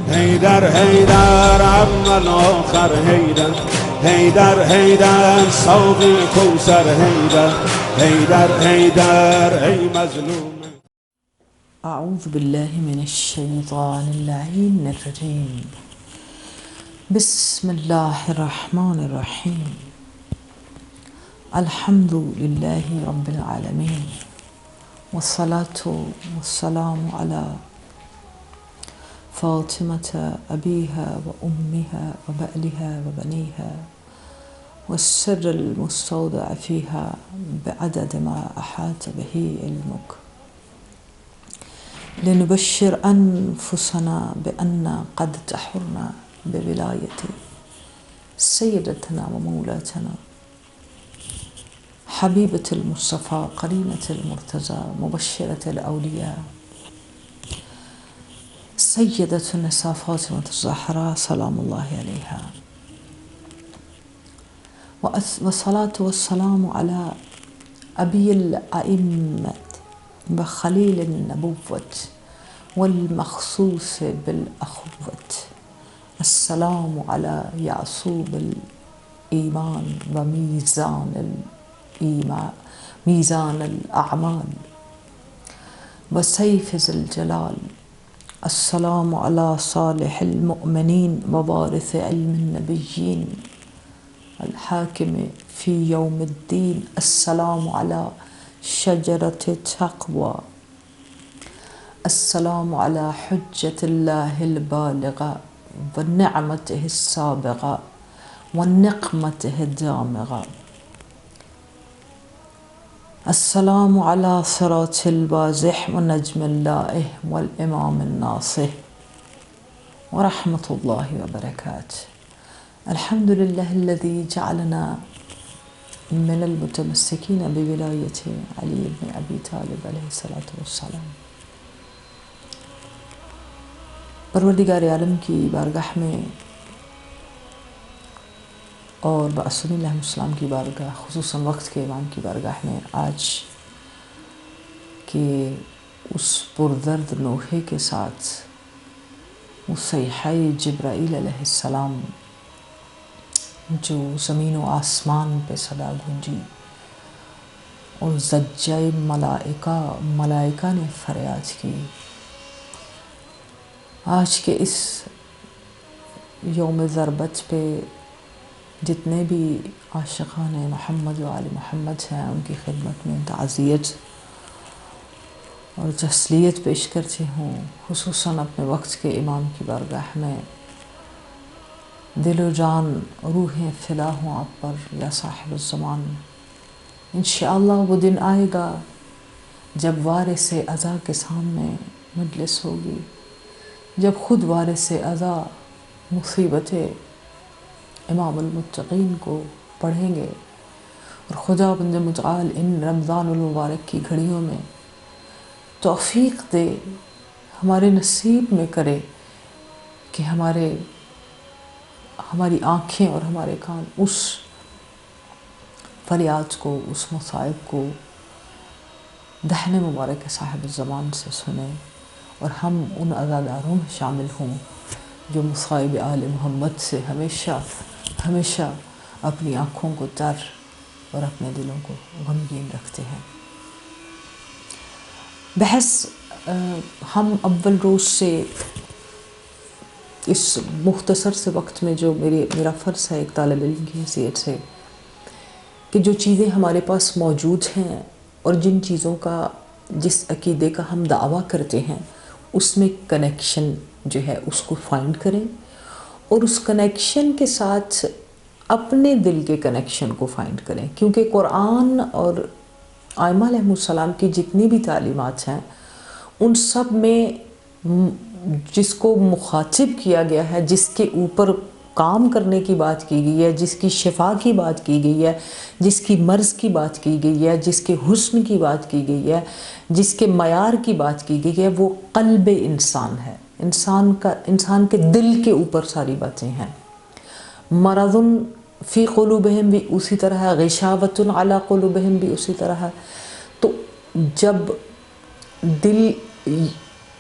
هيدر هيدر عم الآخر هيدر هيدر هيدر صوب الكوثر هيدر هيدر هيدر أي مظلوم. أعوذ بالله من الشيطان اللعين الرجيم. بسم الله الرحمن الرحيم. الحمد لله رب العالمين، والصلاة والسلام على فاطمة أبيها وأمها وبألها وبنيها والسر المستودع فيها بعدد ما أحاط به علمك، لنبشر أنفسنا بأن قد تحرنا بولاية سيدتنا ومولاتنا حبيبة المصطفى قرينة المرتضى مبشرة الأولياء سيدة النساء فاطمة الزهراء سلام الله عليها، والصلاة والسلام على أبي الأئمة وخليل النبوة والمخصوص بالأخوة، السلام على يعصوب الإيمان وميزان الإيمان ميزان الأعمال وسيف ذي الجلال، السلام على صالح المؤمنين ووارث علم النبيين الحاكم في يوم الدين، السلام على شجرة التقوى، السلام على حجة الله البالغة ونعمته السابغة ونقمته الدامغة، السلام على صراط البازح ونجم الله والإمام الناصح ورحمة الله وبركاته. الحمد لله الذي جعلنا من المتمسكين بولاية علي بن أبي طالب عليه الصلاة والسلام. پروردگار عالم کی بارگاہ میں اور معصوم علیہ السلام کی بارگاہ، خصوصاً وقت کے امام کی بارگاہ میں آج کے اس پردرد نوحے کے ساتھ اس صیحہ جبرائیل علیہ السلام جو زمین و آسمان پہ صدا گونجی اور زجہ ملائکہ نے فریاد کی، آج کے اس یوم ضربت پہ جتنے بھی عاشقان محمد و آل محمد ہیں ان کی خدمت میں تعزیت اور تسلیت پیش کرتی ہوں، خصوصاً اپنے وقت کے امام کی بارگاہ میں دل و جان روحیں فدا ہوں آپ پر یا صاحب الزمان۔ انشاءاللہ وہ دن آئے گا جب وارث ازا کے سامنے مجلس ہوگی، جب خود وارث ازا مصیبت امام المتقین کو پڑھیں گے، اور خدا بند متعال ان رمضان المبارک کی گھڑیوں میں توفیق دے، ہمارے نصیب میں کرے کہ ہماری آنکھیں اور ہمارے کان اس فریاد کو، اس مصائب کو دہن مبارک صاحب الزمان سے سنیں، اور ہم ان عزاداروں میں شامل ہوں جو مصائب آل محمد سے ہمیشہ ہمیشہ اپنی آنکھوں کو تر اور اپنے دلوں کو غمگین رکھتے ہیں۔ بحث ہم اول روز سے اس مختصر سے وقت میں جو میرا فرض ہے ایک طالب علم کی حیثیت سے کہ جو چیزیں ہمارے پاس موجود ہیں اور جن چیزوں کا جس عقیدے کا ہم دعویٰ کرتے ہیں اس میں کنیکشن جو ہے اس کو فائنڈ کریں، اور اس کنیکشن کے ساتھ اپنے دل کے کنیکشن کو فائنڈ کریں، کیونکہ قرآن اور ائمہ علیہ السلام کی جتنی بھی تعلیمات ہیں ان سب میں جس کو مخاطب کیا گیا ہے، جس کے اوپر کام کرنے کی بات کی گئی ہے، جس کی شفا کی بات کی گئی ہے، جس کی مرض کی بات کی گئی ہے، جس کے حسن کی بات کی گئی ہے، جس کے معیار کی بات کی گئی ہے، وہ قلب انسان ہے، انسان کے دل کے اوپر ساری باتیں ہیں۔ مرض فی قلوبہم بھی اسی طرح ہے، غشاوۃ علی قلوبہم بھی اسی طرح ہے۔ تو جب دل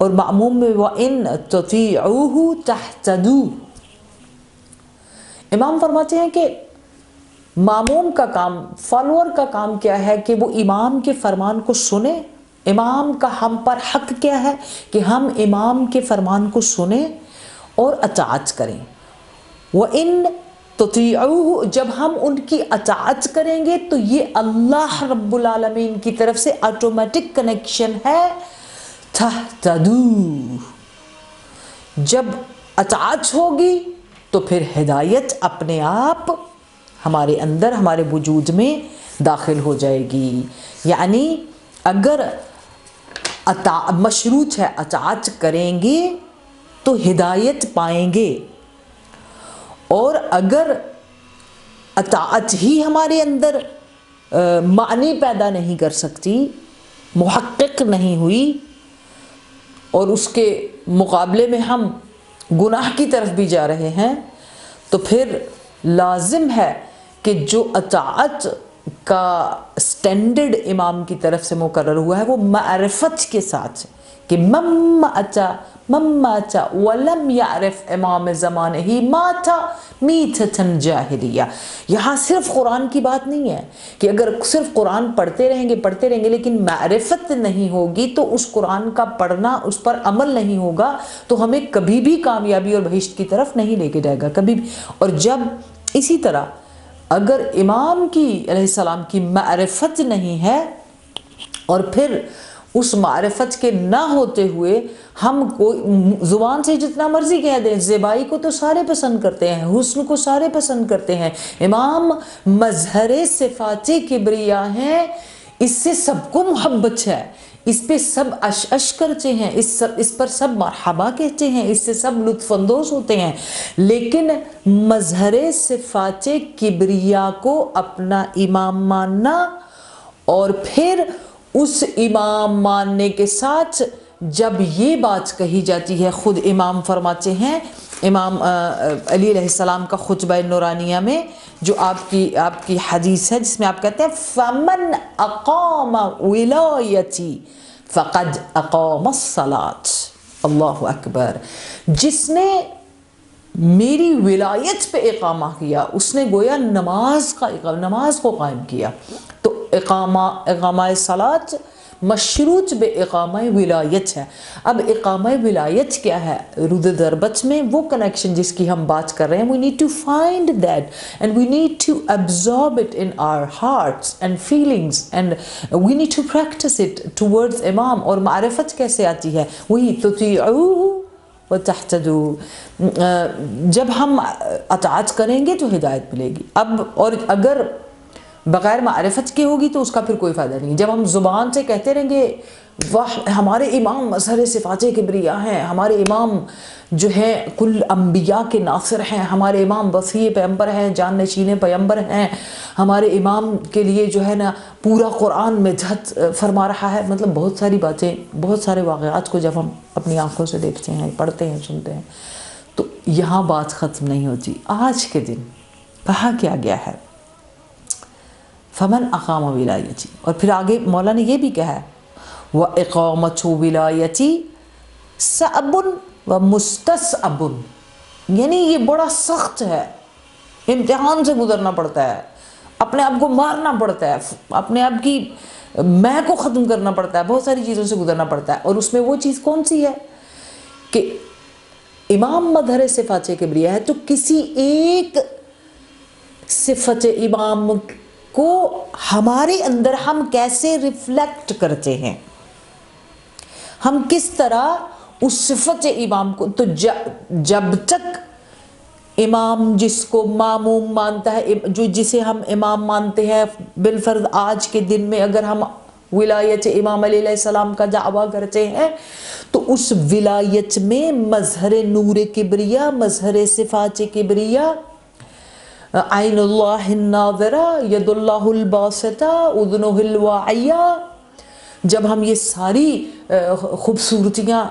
اور معموم میں وَإِن تُطِيعُوهُ تَهْتَدُوا. امام فرماتے ہیں کہ معموم کا کام، فالوور کا کام کیا ہے کہ وہ امام کے فرمان کو سنے. امام کا ہم پر حق کیا ہے کہ ہم امام کے فرمان کو سنیں اور اطاعت کریں. وَإِن تُطِيعُوهُ، جب ہم ان کی اطاعت کریں گے تو یہ اللہ رب العالمین کی طرف سے آٹومیٹک کنیکشن ہے. تَهْتَدُوا، جب اطاعت ہوگی تو پھر ہدایت اپنے آپ ہمارے اندر، ہمارے وجود میں داخل ہو جائے گی. یعنی اگر مشروط ہے اطاعت کریں گے تو ہدایت پائیں گے، اور اگر اطاعت ہی ہمارے اندر معنی پیدا نہیں کر سکتی، محقق نہیں ہوئی، اور اس کے مقابلے میں ہم گناہ کی طرف بھی جا رہے ہیں، تو پھر لازم ہے کہ جو اطاعت کا سٹینڈرڈ امام کی طرف سے مقرر ہوا ہے وہ معرفت کے ساتھ، کہ مَمَّ أَتَى وَلَمْ يَعْرِفْ امام زمانہ ہی مَاتَ مِيتَةً جَاهِلِيَّةً. یہاں صرف قرآن کی بات نہیں ہے کہ اگر صرف قرآن پڑھتے رہیں گے لیکن معرفت نہیں ہوگی تو اس قرآن کا پڑھنا، اس پر عمل نہیں ہوگا تو ہمیں کبھی بھی کامیابی اور بہشت کی طرف نہیں لے کے جائے گا کبھی بھی. اور جب اسی طرح اگر امام کی علیہ السلام کی معرفت نہیں ہے اور پھر اس معرفت کے نہ ہوتے ہوئے ہم زبان سے جتنا مرضی کہہ دیں، زیبائی کو تو سارے پسند کرتے ہیں، حسن کو سارے پسند کرتے ہیں، امام مظہر صفات کبریا ہیں، اس سے سب کو محبت ہے، اس پہ سب اش کرتے ہیں، اس پر سب مرحبا کہتے ہیں، اس سے سب لطف اندوز ہوتے ہیں. لیکن مظہر صفات کبریا کو اپنا امام ماننا، اور پھر اس امام ماننے کے ساتھ جب یہ بات کہی جاتی ہے، خود امام فرماتے ہیں، امام علی علیہ السلام کا خطبہ نورانیہ میں جو آپ کی حدیث ہے جس میں آپ کہتے ہیں فَمَنْ أَقَامَ وِلَایَتِي فَقَدْ أَقَامَ الصَّلَاةِ. اللہ اکبر. جس نے میری ولایت پہ اقامہ کیا اس نے گویا نماز کو قائم کیا. تو اقامہ صلاۃ مشروط بے اقامہ ولایت ہے. اب اقامہ ولایت کیا ہے؟ رود ضربت میں وہ کنیکشن جس کی ہم بات کر رہے ہیں، we need to find that and we need to absorb it in our hearts and feelings and we need to practice it towards امام. اور معرفت کیسے آتی ہے؟ وہی تُطِيعُوهُ وَتَحْتَدُوا. جب ہم اطاعت کریں گے تو ہدایت ملے گی. اب اور اگر بغیر معرفت کے ہوگی تو اس کا پھر کوئی فائدہ نہیں. جب ہم زبان سے کہتے رہیں گے واہ ہمارے امام مظہر صفات کبریا ہیں، ہمارے امام جو ہیں کل انبیاء کے ناصر ہیں، ہمارے امام وصی پیغمبر ہیں، جان نشین پیغمبر ہیں، ہمارے امام کے لیے جو ہے نا پورا قرآن مدحت فرما رہا ہے، مطلب بہت ساری باتیں، بہت سارے واقعات کو جب ہم اپنی آنکھوں سے دیکھتے ہیں، پڑھتے ہیں، سنتے ہیں، تو یہاں بات ختم نہیں ہوتی. آج کے دن کہا کیا گیا ہے فمن اقام ولایتی، اور پھر آگے مولا نے یہ بھی کہا ہے وَإِقَامَةُ وِلَایَتِي صَعْبٌ وَمُسْتَصْعَبٌ. یعنی یہ بڑا سخت ہے، امتحان سے گزرنا پڑتا ہے، اپنے آپ کو مارنا پڑتا ہے، اپنے آپ کی میں کو ختم کرنا پڑتا ہے، بہت ساری چیزوں سے گزرنا پڑتا ہے. اور اس میں وہ چیز کون سی ہے کہ امام مظہر صفات کبریا ہے، تو کسی ایک صفت امام کو ہمارے اندر ہم کیسے ریفلیکٹ کرتے ہیں، ہم کس طرح اس صفت امام کو. تو جب تک امام جس کو معموم مانتا ہے، جسے ہم امام مانتے ہیں بالفرض آج کے دن میں اگر ہم ولایت امام علیہ السلام کا دعویٰ کرتے ہیں تو اس ولایت میں مظہر نور کبریا، مظہر صفات کبریا، عین اللہ الناظرہ، ید اللہ الباسطہ، اذنہ الواعیہ، جب ہم یہ ساری خوبصورتیاں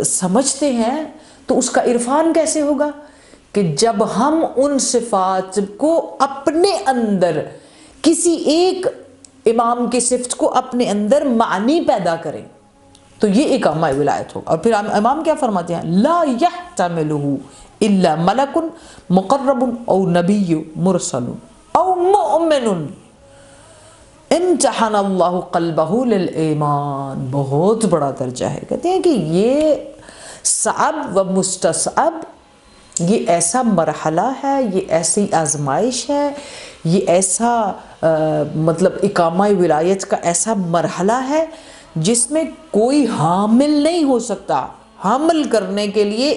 سمجھتے ہیں تو اس کا عرفان کیسے ہوگا کہ جب ہم ان صفات کو اپنے اندر کسی ایک امام کی صفت کو اپنے اندر معنی پیدا کریں تو یہ اقامہ ولایت ہوگا. اور پھر امام کیا فرماتے ہیں؟ لا یحتملہ الا ملک مقرب او نبی مرسل او مؤمن امتحن اللہ قلبہ للایمان. بہت بڑا درجہ ہے. کہتے ہیں کہ یہ صعب و مستصعب، یہ ایسا مرحلہ ہے، یہ ایسی آزمائش ہے، یہ ایسا مطلب اقامہ ولایت کا ایسا مرحلہ ہے جس میں کوئی حامل نہیں ہو سکتا. حامل کرنے کے لیے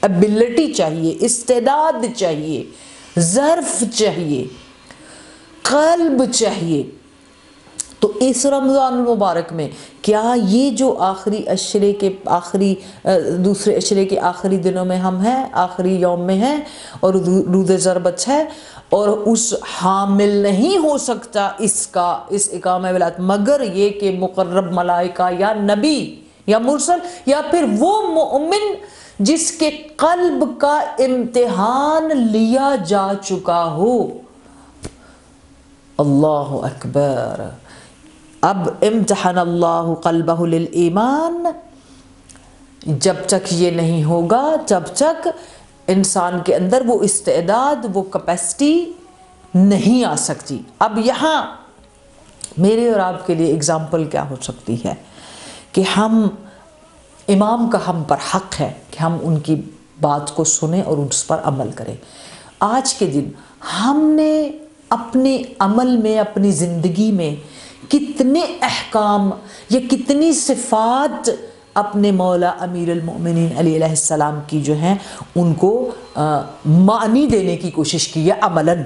ابیلٹی چاہیے، استعداد چاہیے، ظرف چاہیے، قلب چاہیے. تو اس رمضان المبارک میں کیا یہ جو آخری عشرے کے آخری دوسرے عشرے کے آخری دنوں میں ہم ہیں، آخری یوم میں ہیں اور روز ضربت ہے، اور اس حامل نہیں ہو سکتا اس اقامہ ولایت مگر یہ کہ مقرب ملائکہ یا نبی یا مرسل یا پھر وہ مومن جس کے قلب کا امتحان لیا جا چکا ہو. اللہ اکبر. اب امتحان اللہ قلبہ للایمان، جب تک یہ نہیں ہوگا جب تک انسان کے اندر وہ استعداد، وہ کیپیسٹی نہیں آ سکتی. اب یہاں میرے اور آپ کے لیے اگزامپل کیا ہو سکتی ہے کہ ہم امام کا ہم پر حق ہے کہ ہم ان کی بات کو سنیں اور اس پر عمل کریں. آج کے دن ہم نے اپنے عمل میں، اپنی زندگی میں کتنے احکام یا کتنی صفات اپنے مولا امیر المؤمنین علیہ السلام کی جو ہیں ان کو معنی دینے کی کوشش کی ہے عملاً.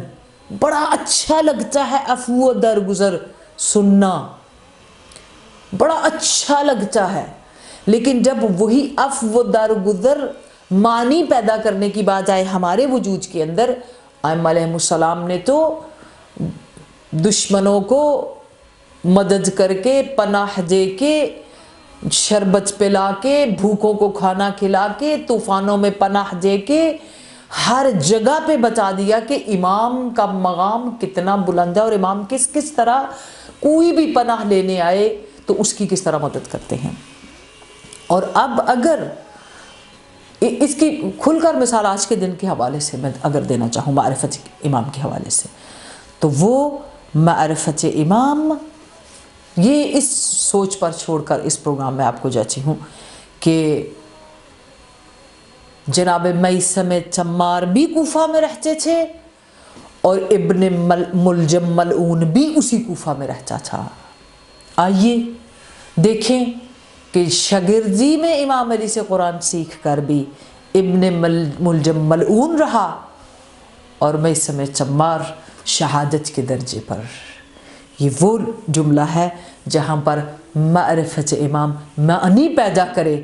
بڑا اچھا لگتا ہے عفو و درگزر سننا، بڑا اچھا لگتا ہے، لیکن جب وہی عفو و درگزر معنی پیدا کرنے کی بات آئے ہمارے وجود کے اندر، ائمہ علیہ السلام نے تو دشمنوں کو مدد کر کے، پناہ دے کے، شربت پلا کے، بھوکوں کو کھانا کھلا کے، طوفانوں میں پناہ دے کے، ہر جگہ پہ بتا دیا کہ امام کا مقام کتنا بلند ہے اور امام کس طرح کوئی بھی پناہ لینے آئے تو اس کی کس طرح مدد کرتے ہیں. اور اب اگر اس کی کھل کر مثال آج کے دن کے حوالے سے میں اگر دینا چاہوں معرفت امام کے حوالے سے، تو وہ معرفت امام، یہ اس سوچ پر چھوڑ کر اس پروگرام میں آپ کو جاتی ہوں کہ جناب میثم چمار بھی کوفہ میں رہتے تھے اور ابن ملجم ملعون بھی اسی کوفہ میں رہتا تھا. آئیے دیکھیں کہ شاگردی میں امام علی سے قرآن سیکھ کر بھی ابن ملجم ملعون رہا اور میثم چمار شہادت کے درجے پر. یہ وہ جملہ ہے جہاں پر معرفت امام معنی پیدا کرے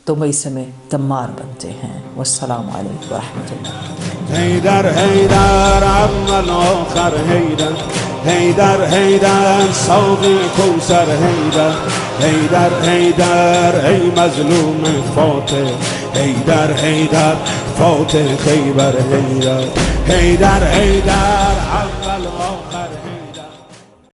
تو میثم چمار بنتے ہیں. والسلام علیکم ورحمۃ اللہ. حیدر حیدر عم الآخر حیدر حیدر حیدر سوق کوثر حیدر حیدر حیدر ای مظلوم فاتح حیدر حیدر فاتح خیبر حیدر حیدر حیدر عم الآخر